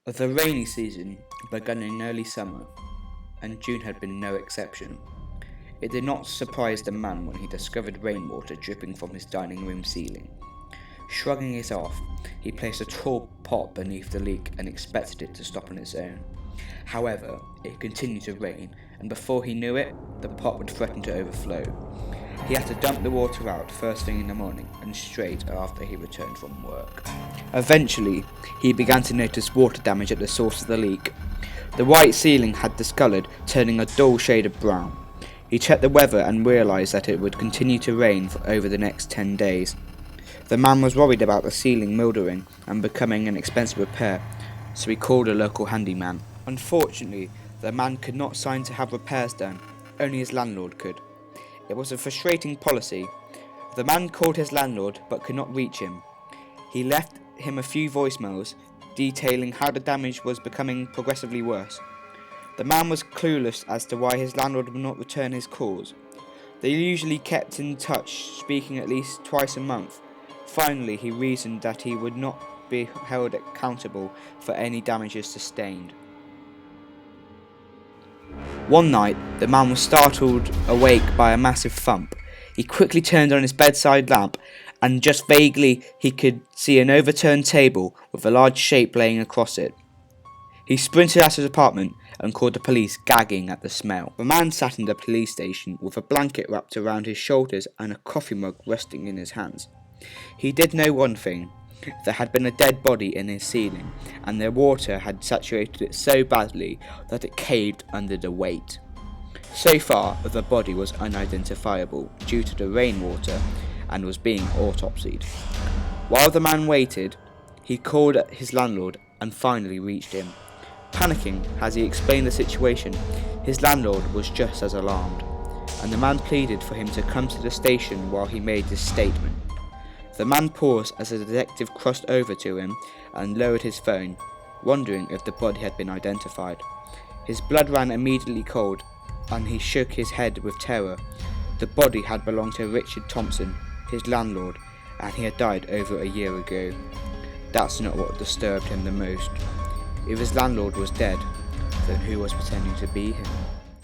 The rainy season began in early summer, and June had been no exception. It did not surprise the man when he discovered rainwater dripping from his dining room ceiling. Shrugging it off, he placed a tall pot beneath the leak and expected it to stop on its own. However, it continued to rain, and before he knew it, the pot would threaten to overflow. He had to dump the water out first thing in the morning and straight after he returned from work. Eventually, he began to notice water damage at the source of the leak. The white ceiling had discoloured, turning a dull shade of brown. He checked the weather and realised that it would continue to rain for over the next 10 days. The man was worried about the ceiling mildewing and becoming an expensive repair, so he called a local handyman. Unfortunately, the man could not sign to have repairs done, only his landlord could. It was a frustrating policy. The man called his landlord but could not reach him. He left him a few voicemails detailing how the damage was becoming progressively worse. The man was clueless as to why his landlord would not return his calls. They usually kept in touch, speaking at least twice a month. Finally, he reasoned that he would not be held accountable for any damages sustained. One night, the man was startled awake by a massive thump. He quickly turned on his bedside lamp, and just vaguely he could see an overturned table with a large shape laying across it. He sprinted out of his apartment and called the police, gagging at the smell. The man sat in the police station with a blanket wrapped around his shoulders and a coffee mug resting in his hands. He did know one thing. There had been a dead body in his ceiling, and the water had saturated it so badly that it caved under the weight. So far, the body was unidentifiable due to the rainwater and was being autopsied. While the man waited, he called his landlord and finally reached him. Panicking as he explained the situation, his landlord was just as alarmed, and the man pleaded for him to come to the station while he made this statement. The man paused as the detective crossed over to him and lowered his phone, wondering if the body had been identified. His blood ran immediately cold, and he shook his head with terror. The body had belonged to Richard Thompson, his landlord, and he had died over a year ago. That's not what disturbed him the most. If his landlord was dead, then who was pretending to be him?